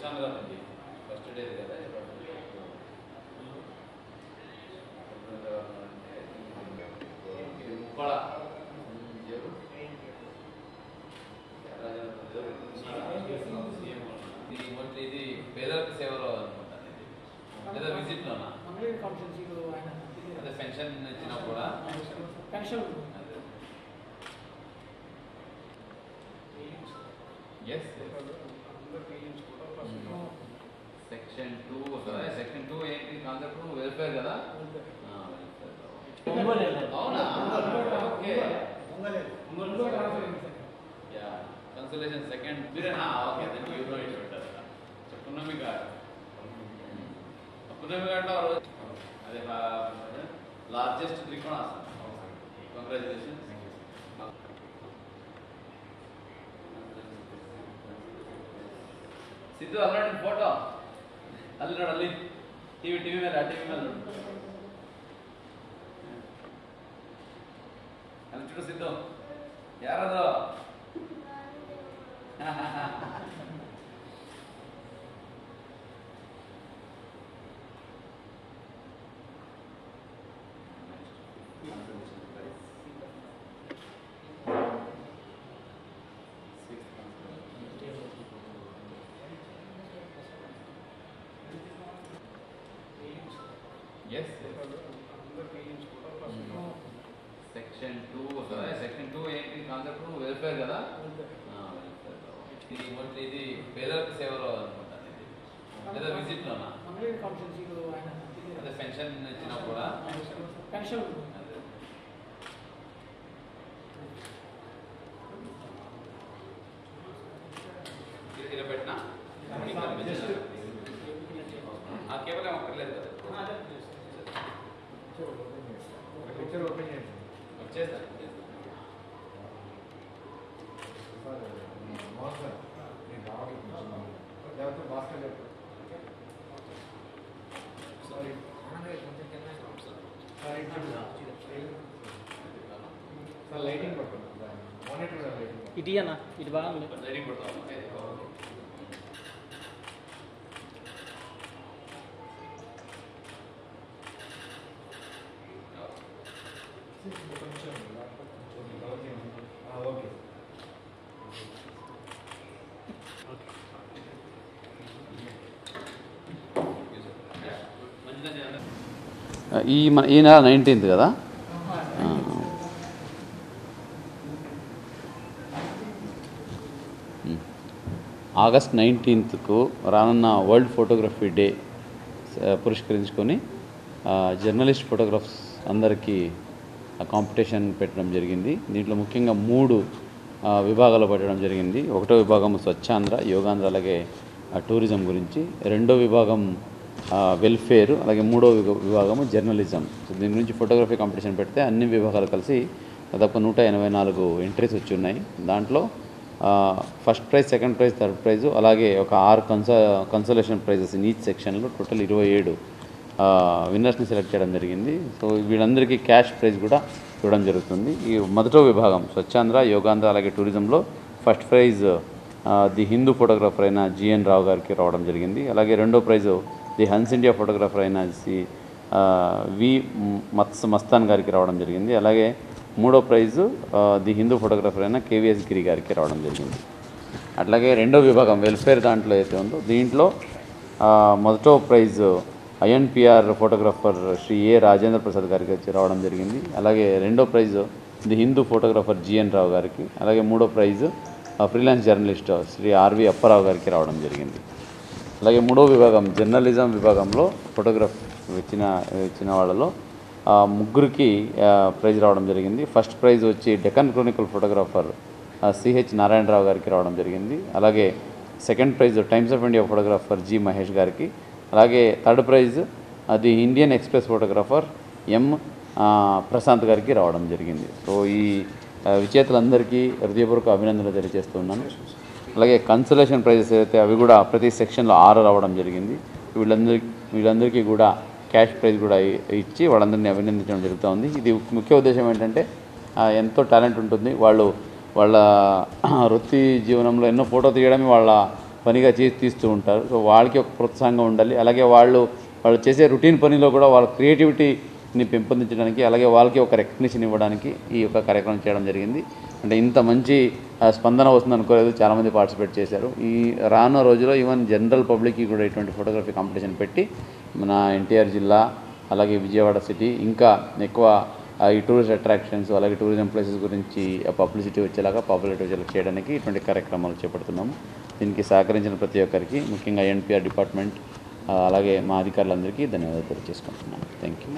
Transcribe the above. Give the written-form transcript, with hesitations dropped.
వచ్చాను కదండి first day కదా ముక్కళ ఇది పేదలకు సేవలో అనుకుంటాను ఇది లేదా విజిట్లోనా అదే పెన్షన్ ఇచ్చినా కూడా పెన్షన్ ఎస్ సెక్షన్ 2 వస్తుంది సెక్షన్ 2 ఏంటి కాన్సెప్ట్ వెల్ఫేర్ కదా అవునా ఓకే యా కన్సల్టేషన్ సెకండ్ మీరేనా okay then you know it better Punnami గారు పున్నమి గారు అదే లార్జెస్ట్ త్రికోణాసనం కంగ్రాచులేషన్స్ సిద్ధు అల్లాడి ఫోటో అల్లినాడు అల్లి టీవీ మీద ಅಲ್ಲಿ ಚೂಡು ಸಿದ್ದು ಯಾರದು సెక్షన్ 2 వస్తుంది సెక్షన్ 2 ఏంటి కాన్సెప్ట్ వెల్ఫేర్ కదా ఇది పేదలకు సేవలో అనుకుంటాను ఇది లేదా విజిట్లోనా అదే పెన్షన్ ఇచ్చినా కూడా పెన్షన్ ఇలా పెట్టినా కేవలం అక్కర్లేదు కదా పిక్చర్ ఓపెన్ చేయండి వచ్చేస్తాను మోసం నేను రావాలి లేకపోతే భాస్కర్ చెప్పు సారీ సార్ లైటింగ్ పడుతుంది మానిటర్ లైటింగ్ ఇటు అన్న ఇటు బాగుంది లైటింగ్ పడతాము ఓకే ఈ నెల 19th కదా ఆగస్ట్ 19కు రానున్న వరల్డ్ ఫోటోగ్రఫీ డే పురస్కరించుకొని జర్నలిస్ట్ ఫోటోగ్రాఫ్స్ అందరికీ కాంపిటీషన్ పెట్టడం జరిగింది. దీంట్లో ముఖ్యంగా 3 విభాగాలు పెట్టడం జరిగింది. ఒకటో విభాగం స్వచ్ఛాంధ్ర, యోగాంధ్ర, అలాగే టూరిజం గురించి. రెండో విభాగం వెల్ఫేర్, అలాగే మూడో విభాగము జర్నలిజం. సో దీని గురించి ఫోటోగ్రఫీ కాంపిటీషన్ పెడితే అన్ని విభాగాలు కలిసి దాదాపు 184 ఎంట్రీస్ వచ్చి ఉన్నాయి. దాంట్లో first prize, second prize, third price, అలాగే ఒక 6 కన్సోలేషన్ ప్రైజెస్ ఇన్ ఈచ్ సెక్షన్లో టోటల్ 27 విన్నర్స్ని సెలెక్ట్ చేయడం జరిగింది. సో వీళ్ళందరికీ క్యాష్ ప్రైజ్ కూడా ఇవ్వడం జరుగుతుంది. ఈ మొదటో విభాగం స్వచ్ఛాంధ్ర, యోగాంధ్ర, అలాగే టూరిజంలో first prize the Hindu photographer అయిన జిఎన్ రావు గారికి రావడం జరిగింది. అలాగే రెండో prize the Hans India photographer అయిన వి మస్తాన్ గారికి రావడం జరిగింది. అలాగే మూడో ప్రైజు ది హిందూ ఫోటోగ్రాఫర్ అయిన కేవీఎస్ గిరి గారికి రావడం జరిగింది. అట్లాగే రెండో విభాగం వెల్ఫేర్ దాంట్లో అయితే ఉందో దీంట్లో మొదటో prize INPR photographer Shri A Rajendra Prasad గారికి వచ్చి రావడం జరిగింది. అలాగే రెండో prize the Hindu photographer GN Rao గారికి, అలాగే మూడో prize freelance journalist Shri RV Apparao గారికి రావడం జరిగింది. అలాగే మూడో విభాగం జర్నలిజం విభాగంలో ఫోటోగ్రాఫ్ ఇచ్చిన వాళ్ళలో ముగ్గురికి ప్రైజ్ రావడం జరిగింది. ఫస్ట్ ప్రైజ్ వచ్చి Deccan Chronicle photographer CH Narayanarao గారికి రావడం జరిగింది. అలాగే second prize Times of India photographer G Mahesh గారికి, అలాగే థర్డ్ ప్రైజ్ అది Indian Express photographer M Prashant గారికి రావడం జరిగింది. సో ఈ విజేతలందరికీ హృదయపూర్వక అభినందనలు తెలియజేస్తున్నాను. అలాగే కన్సలేషన్ ప్రైజెస్ అయితే అవి కూడా ప్రతి సెక్షన్లో 6 రావడం జరిగింది. వీళ్ళందరికీ కూడా క్యాష్ ప్రైజ్ కూడా ఇచ్చి వాళ్ళందరినీ అభినందించడం జరుగుతుంది. ఇది ముఖ్య ఉద్దేశం ఏంటంటే ఎంతో టాలెంట్ ఉంటుంది, వాళ్ళ వృత్తి జీవనంలో ఎన్నో ఫోటో తీయడమే వాళ్ళ పనిగా తీస్తూ ఉంటారు. సో వాళ్ళకి ఒక ప్రోత్సాహంగా ఉండాలి. అలాగే వాళ్ళు చేసే రొటీన్ పనిలో కూడా వాళ్ళ క్రియేటివిటీని పెంపొందించడానికి, అలాగే వాళ్ళకి ఒక రికగ్నిషన్ ఇవ్వడానికి ఈ యొక్క కార్యక్రమం చేయడం జరిగింది. అంటే ఇంత మంచి స్పందన వస్తుంది అనుకోలేదు, చాలామంది పార్టిసిపేట్ చేశారు. ఈ రానున్న రోజుల్లో ఈవెన్ జనరల్ పబ్లిక్కి కూడా ఇటువంటి ఫోటోగ్రఫీ కాంపిటీషన్ పెట్టి మన ఎన్టీఆర్ జిల్లా అలాగే విజయవాడ సిటీ ఇంకా ఎక్కువ ఈ టూరిస్ట్ అట్రాక్షన్స్ అలాగే టూరిజం ప్లేసెస్ గురించి పబ్లిసిటీ వచ్చేలాగా పాపులారిటీ వచ్చేలాగా చేయడానికి ఇటువంటి కార్యక్రమాలు చేపడుతున్నాము. దీనికి సహకరించిన ప్రతి ఒక్కరికి, ముఖ్యంగా ఎన్పిఆర్ డిపార్ట్మెంట్ అలాగే మా అధికారులందరికీ ధన్యవాదాలు తెలియజేసుకుంటున్నాను. Thank you.